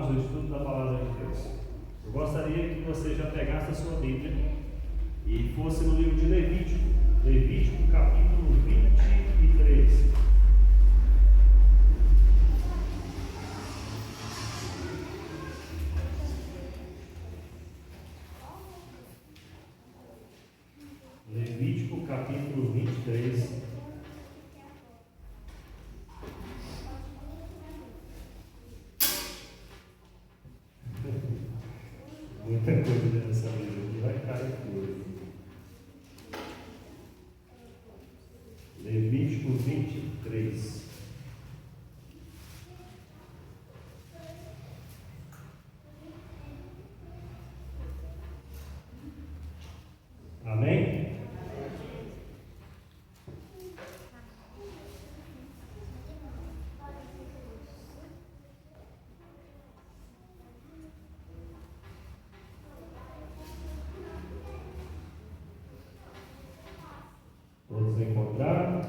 continuarmos o estudo da Palavra de Deus, eu gostaria que você já pegasse a sua Bíblia e fosse no livro de Levítico, Levítico capítulo 23. Levítico capítulo 23. Muita coisa nessa Bíblia aqui vai cair tudo. Levítico 23. Amém? Todos encontraram?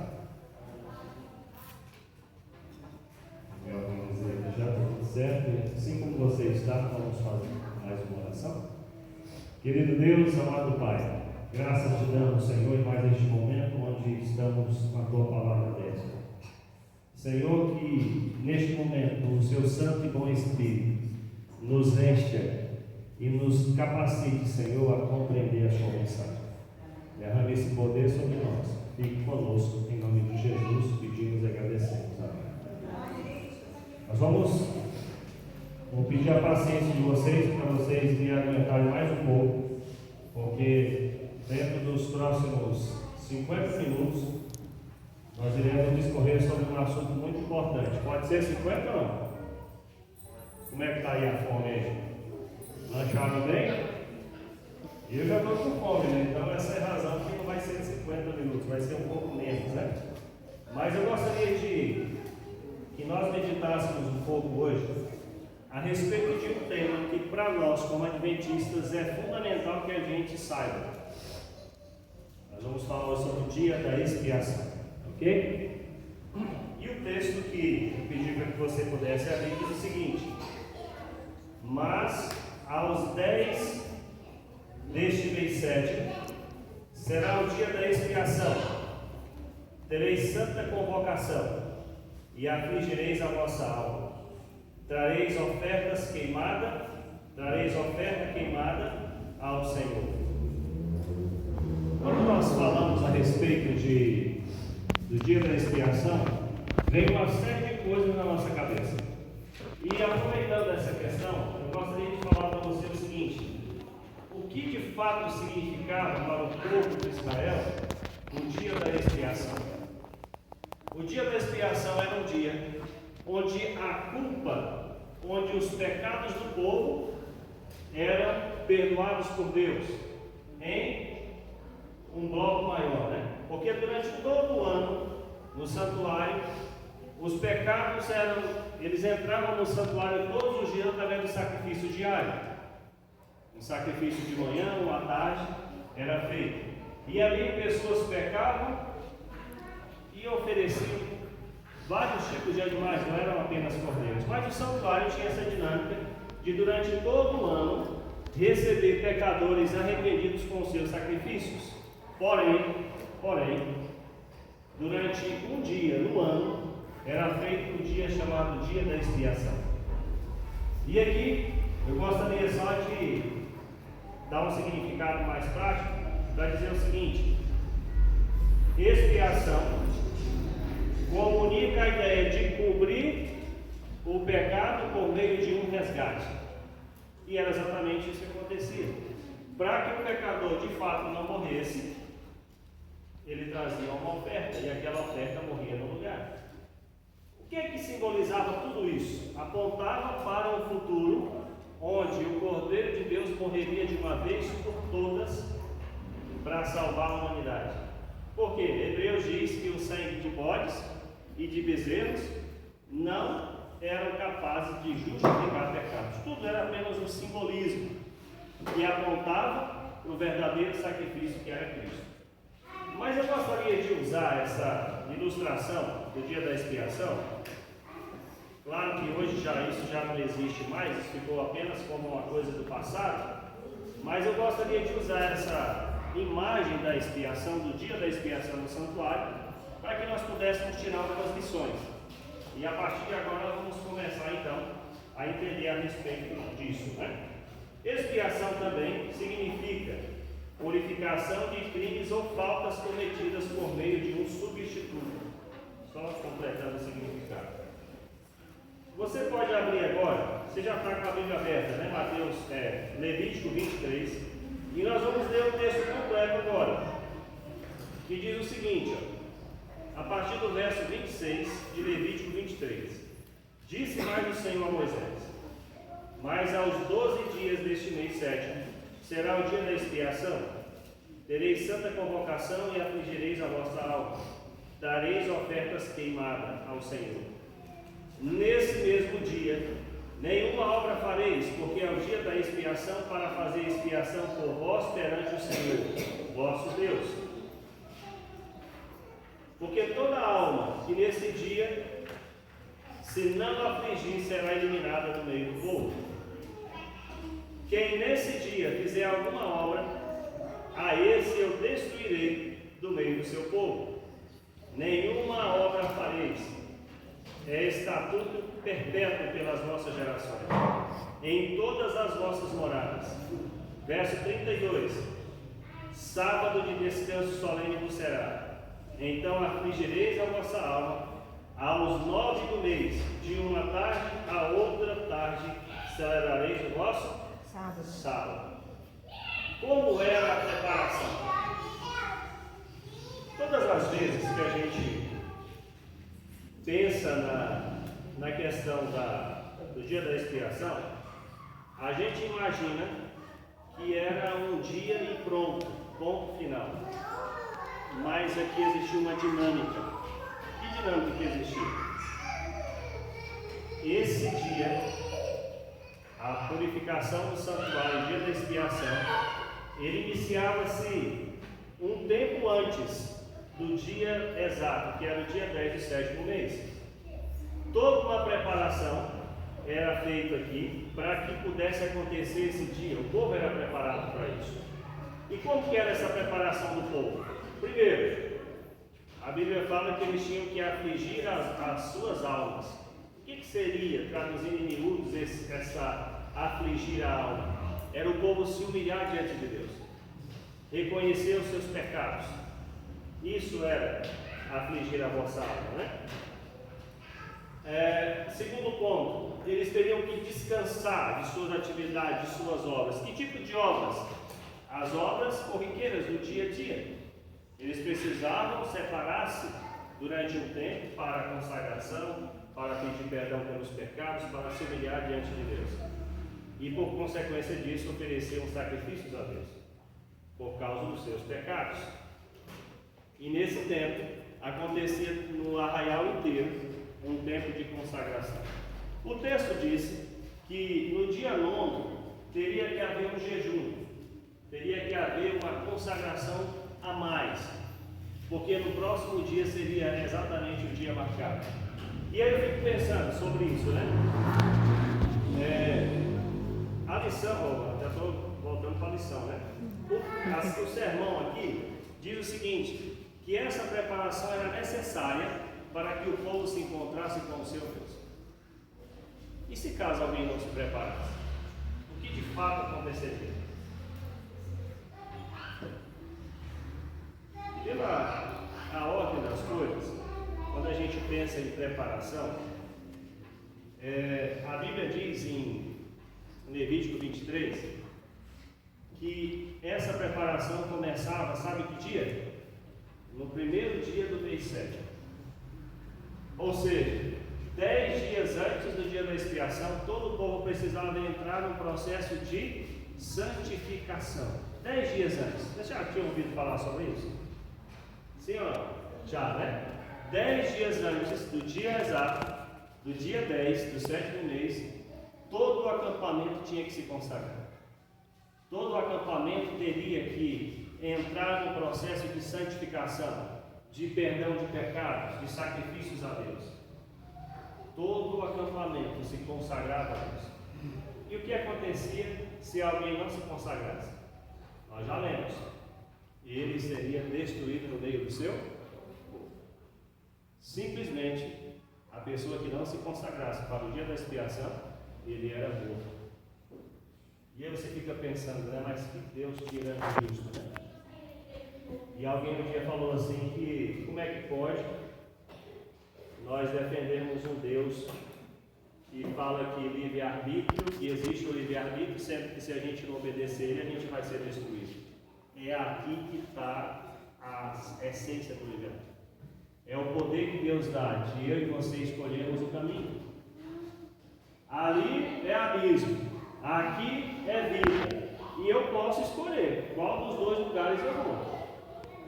Vamos dizer que já está tudo certo. Assim como você está, vamos fazer mais uma oração. Querido Deus, amado Pai, graças te damos, Senhor, em mais este momento onde estamos com a Tua Palavra desta. Senhor, que neste momento o Seu Santo e Bom Espírito nos encha e nos capacite, Senhor, a compreender a Sua mensagem. Derrame esse poder sobre nós. Fique conosco, em nome de Jesus, pedimos e agradecemos. Amém. Nós vamos pedir a paciência de vocês, para vocês me aguentarem mais um pouco, porque dentro dos próximos 50 minutos nós iremos discorrer sobre um assunto muito importante. Pode ser 50 ou não? Como é que está aí a fome aí? Lancharam bem? Eu já estou com fome, né? Então essa é a razão que não vai ser 50 minutos, vai ser um pouco menos, né? Mas eu gostaria de que nós meditássemos um pouco hoje a respeito de um tema que para nós como adventistas é fundamental que a gente saiba. Nós vamos falar hoje sobre o dia da expiação, ok? E o texto que eu pedi para que você pudesse abrir diz o seguinte: mas aos 10 deste mês 7 será o dia da expiação, tereis santa convocação e afligireis a vossa alma, trareis oferta queimada ao Senhor. Quando nós falamos a respeito do dia da expiação, vem uma série de coisas na nossa cabeça. E aproveitando essa questão, eu gostaria de falar para você o seguinte: o que de fato significava para o povo de Israel o dia da expiação? O dia da expiação era um dia onde a culpa, onde os pecados do povo eram perdoados por Deus em um bloco maior, né? Porque durante todo o ano, no santuário, os pecados eles entravam no santuário todos os dias através do sacrifício diário. Um sacrifício de manhã ou à tarde era feito. E ali pessoas pecavam e ofereciam vários tipos de animais, não eram apenas cordeiros. Mas o santuário tinha essa dinâmica de, durante todo o ano, receber pecadores arrependidos com os seus sacrifícios. Porém, durante um dia no ano, era feito um dia chamado Dia da Expiação. E aqui, eu gostaria só de dar um significado mais prático, para dizer o seguinte: expiação comunica a ideia de cobrir o pecado por meio de um resgate. E era exatamente isso que acontecia. Para que o pecador de fato não morresse, ele trazia uma oferta, e aquela oferta morria no lugar. O que é que simbolizava tudo isso? Apontava para um futuro onde o Cordeiro de Deus morreria de uma vez por todas para salvar a humanidade. Porque Hebreus diz que o sangue de bodes e de bezerros não eram capazes de justificar pecados. Tudo era apenas um simbolismo que apontava para o verdadeiro sacrifício que era Cristo. Mas eu gostaria de usar essa ilustração do dia da expiação. Claro que que hoje isso já não existe mais, isso ficou apenas como uma coisa do passado, mas eu gostaria de usar essa imagem da expiação, do dia da expiação no santuário, para que nós pudéssemos tirar algumas lições. E a partir de agora nós vamos começar então a entender a respeito disso, né? Expiação também significa purificação de crimes ou faltas cometidas por meio de um substituto. Só completando o significado. Você pode abrir agora, você já está com a Bíblia aberta, né? Levítico 23, e nós vamos ler o texto completo agora, que diz o seguinte, ó, a partir do verso 26 de Levítico 23: Disse mais o Senhor a Moisés: Mas aos 12 dias deste mês sétimo será o dia da expiação, tereis santa convocação e afligireis a vossa alma, dareis ofertas queimadas ao Senhor. Nesse mesmo dia, nenhuma obra fareis, porque é o dia da expiação, para fazer expiação por vós perante o Senhor, vosso Deus. Porque toda alma que nesse dia se não afligir será eliminada do meio do povo. Quem nesse dia fizer alguma obra, a esse eu destruirei do meio do seu povo. Nenhuma obra fareis. É estatuto perpétuo pelas vossas gerações, em todas as vossas moradas. Verso 32: Sábado de descanso solene vos será. Então afligireis a vossa alma aos 9 do mês, de uma tarde a outra tarde celebrareis o vosso sábado. Como era a preparação? Todas as vezes que a gente pensa na questão do dia da expiação, a gente imagina que era um dia e pronto, ponto final. Mas aqui existiu uma dinâmica. Que dinâmica que existiu? Esse dia, a purificação do santuário, o dia da expiação, ele iniciava-se um tempo antes do dia exato, que era o dia 10 do sétimo mês. Toda uma preparação era feita aqui para que pudesse acontecer esse dia. O povo era preparado para isso. E como que era essa preparação do povo? Primeiro, a Bíblia fala que eles tinham que afligir as suas almas. O que seria, traduzindo em miúdos, essa afligir a alma? Era o povo se humilhar diante de Deus, reconhecer os seus pecados. Isso era afligir a vossa alma, né? Segundo ponto, eles teriam que descansar de suas atividades, de suas obras. Que tipo de obras? As obras corriqueiras do dia a dia. Eles precisavam separar-se durante um tempo para a consagração, para pedir perdão pelos pecados, para se humilhar diante de Deus. E por consequência disso, oferecer sacrifícios a Deus, por causa dos seus pecados. E nesse tempo, acontecia no arraial inteiro um tempo de consagração. O texto disse que no dia 9 teria que haver um jejum, teria que haver uma consagração a mais, porque no próximo dia seria exatamente o dia marcado. E aí eu fico pensando sobre isso, né? A lição, já estou voltando para a lição, né? O sermão aqui diz o seguinte, que essa preparação era necessária para que o povo se encontrasse com o seu Deus. E se caso alguém não se preparasse? O que de fato aconteceria? Pela a ordem das coisas, quando a gente pensa em preparação, a Bíblia diz em Levítico 23 que essa preparação começava, sabe que dia? No primeiro dia do mês sétimo. Ou seja, 10 dias antes do dia da expiação, todo o povo precisava entrar num processo de santificação. 10 dias antes. Você já tinha ouvido falar sobre isso? Sim ou não? Já, né? 10 dias antes do dia exato, do dia 10 do sétimo mês, todo o acampamento tinha que se consagrar. Todo o acampamento teria que entrar no processo de santificação, de perdão de pecados, de sacrifícios a Deus. todo o acampamento se consagrava a Deus. E o que acontecia se alguém não se consagrasse? Nós já lemos. Ele seria destruído no meio do seu povo. Simplesmente, a pessoa que não se consagrasse para o dia da expiação, ele era morto. E aí você fica pensando, né? Mas que Deus tirando justo, né? E alguém um dia falou assim que como é que pode nós defendermos um Deus que fala que livre-arbítrio, que existe o livre-arbítrio, sendo que se a gente não obedecer ele, a gente vai ser destruído. É aqui que está a essência do livre-arbítrio. É o poder que Deus dá de eu e você escolhermos o caminho. Ali é abismo, aqui é vida. E eu posso escolher qual dos dois lugares eu vou.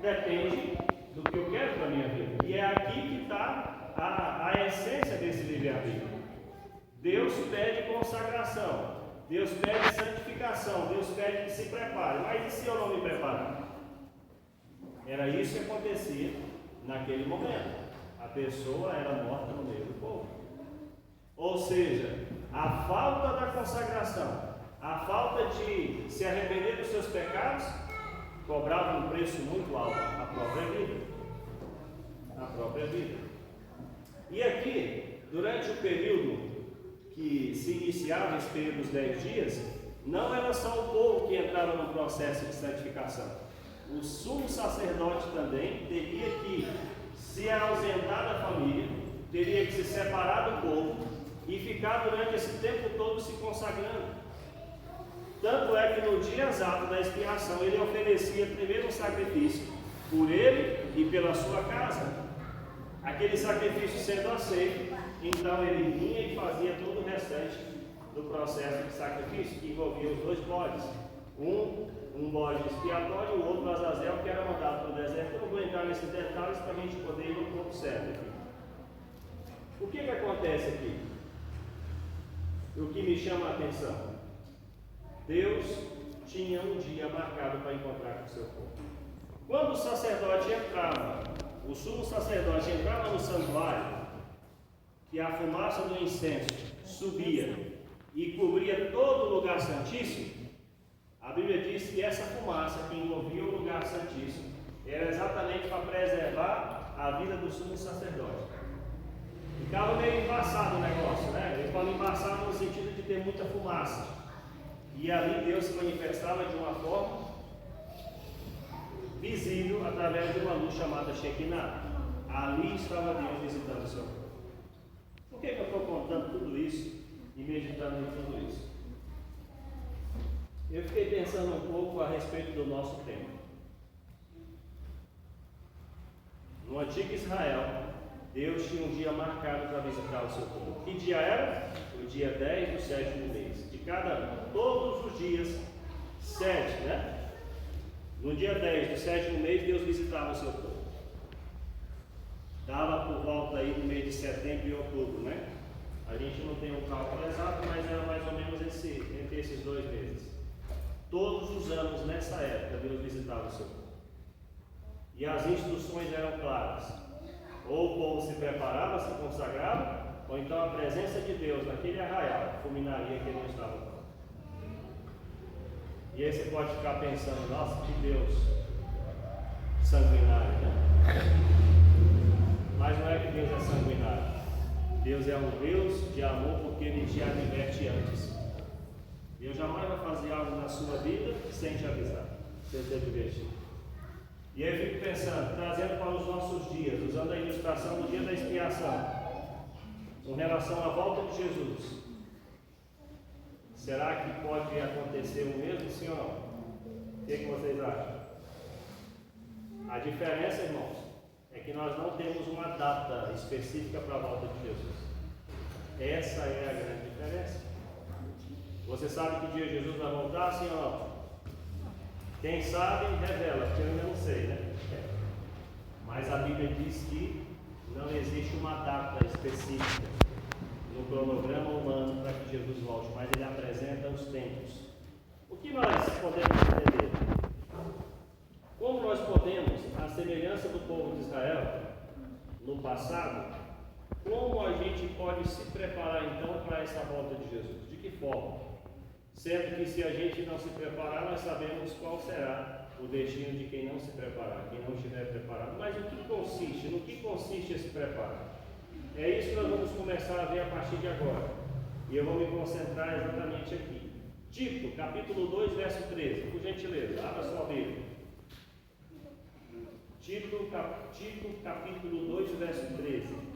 Depende do que eu quero para a minha vida. E é aqui que está a essência desse livre-arbítrio. Deus pede consagração, Deus pede santificação, Deus pede que se prepare. Mas e se eu não me preparar? Era isso que acontecia naquele momento. A pessoa era morta no meio do povo. Ou seja, a falta da consagração, a falta de se arrepender dos seus pecados, cobrava um preço muito alto, a própria vida. A própria vida. E aqui, durante o período que se iniciava, esse período dos 10 dias, não era só o povo que entrava no processo de santificação. O sumo sacerdote também teria que se ausentar da família, teria que se separar do povo e ficar durante esse tempo todo se consagrando. Tanto é que no dia exato da expiação ele oferecia primeiro um sacrifício por ele e pela sua casa. Aquele sacrifício sendo aceito, então ele vinha e fazia todo o restante do processo de sacrifício, que envolvia os dois bodes. Um bode expiatório e o outro azazel, que era mandado para o deserto. Eu não vou entrar nesses detalhes para a gente poder ir no ponto certo aqui. O que acontece aqui? O que me chama a atenção? Deus tinha um dia marcado para encontrar com o seu povo. Quando o sacerdote entrava, o sumo sacerdote entrava no santuário, que a fumaça do incenso subia e cobria todo o lugar santíssimo, a Bíblia diz que essa fumaça que envolvia o lugar santíssimo era exatamente para preservar a vida do sumo sacerdote. Ficava meio embaçado o negócio, né? Ele fala embaçado no sentido de ter muita fumaça. E ali Deus se manifestava de uma forma visível através de uma luz chamada Shekinah. Ali estava Deus visitando o seu povo. Por que eu estou contando tudo isso e meditando em tudo isso? Eu fiquei pensando um pouco a respeito do nosso tempo. No antigo Israel, Deus tinha um dia marcado para visitar o seu povo. Que dia era? O dia 10 do 7º mês. De cada ano. Todos os dias, 7, né? No dia 10 do 7º mês, Deus visitava o seu povo. Dava por volta aí no mês de setembro e outubro, né? A gente não tem um cálculo exato, mas era mais ou menos entre esses 2 meses. Todos os anos, nessa época, Deus visitava o seu povo. E as instruções eram claras. Ou o povo se preparava, se consagrava, ou então a presença de Deus naquele arraial fulminaria que ele não estava pronto. E aí você pode ficar pensando, nossa, que Deus sanguinário, né? Mas não é que Deus é sanguinário. Deus é um Deus de amor porque Ele te adverte antes. Deus jamais vai fazer algo na sua vida sem te avisar, sem te advertir. E aí eu fico pensando, trazendo para os nossos dias, usando a ilustração do dia da expiação, com relação à volta de Jesus. Será que pode acontecer o mesmo, sim ou não? O que vocês acham? A diferença, irmãos, é que nós não temos uma data específica para a volta de Jesus. Essa é a grande diferença. Você sabe que dia Jesus vai voltar, sim ou não? Quem sabe, revela, porque eu ainda não sei, né? Mas a Bíblia diz que não existe uma data específica no cronograma humano para que Jesus volte, mas ele apresenta os tempos. O que nós podemos entender? Como nós podemos, à semelhança do povo de Israel, no passado, Como a gente pode se preparar então para essa volta de Jesus? De que forma? Sendo que se a gente não se preparar, nós sabemos qual será o destino de quem não se preparar, quem não estiver preparado. Mas o que consiste? No que consiste esse preparo? É isso que nós vamos começar a ver a partir de agora. E eu vou me concentrar exatamente aqui. Tito, capítulo 2, verso 13. Por gentileza, abra sua Bíblia. Tito, capítulo 2, verso 13.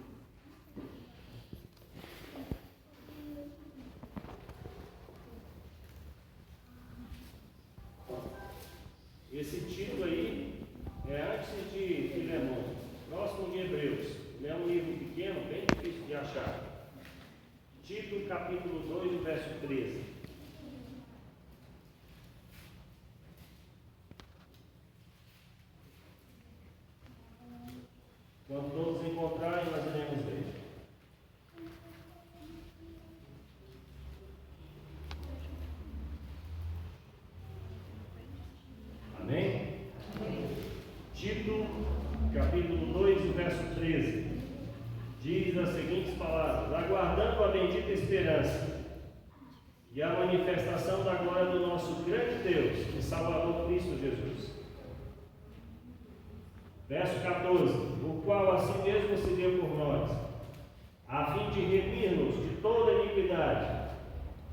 Esse título aí é antes de Filemão, próximo de Hebreus. Ele é um livro pequeno, bem difícil de achar. Tito, capítulo 2, verso 13. Quando todos encontrarem, nós iremos ver. Amém? Tito, capítulo 2, verso 13. Diz as seguintes palavras: aguardando a bendita esperança e a manifestação da glória do nosso grande Deus e Salvador Cristo Jesus. Verso 14: o qual a si mesmo se deu por nós, a fim de remir-nos de toda iniquidade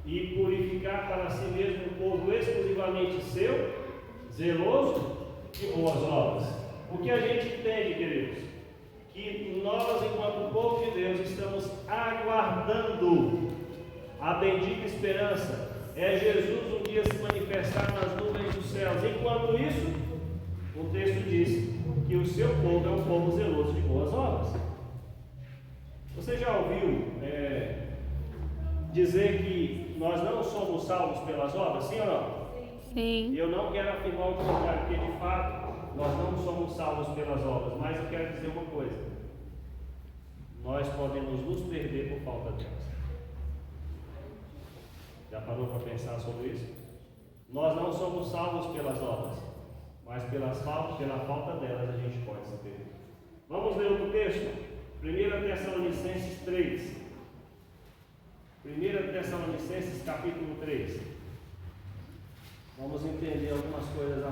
e purificar para si mesmo um povo exclusivamente seu, zeloso de boas obras. O que a gente entende, queridos? Que nós, enquanto povo de Deus, estamos aguardando a bendita esperança. É Jesus um dia se manifestar nas nuvens dos céus. Enquanto isso, o texto diz que o seu povo é um povo zeloso de boas obras. Você já ouviu dizer que nós não somos salvos pelas obras? Sim ou não? Sim. Eu não quero afirmar o contrário, porque de fato nós não somos salvos pelas obras, mas eu quero dizer uma coisa: nós podemos nos perder por falta delas. Já parou para pensar sobre isso? Nós não somos salvos pelas obras, mas pela falta delas a gente pode se perder. Vamos ler outro texto? 1 Tessalonicenses 3. 1 Tessalonicenses capítulo 3. Vamos entender algumas coisas a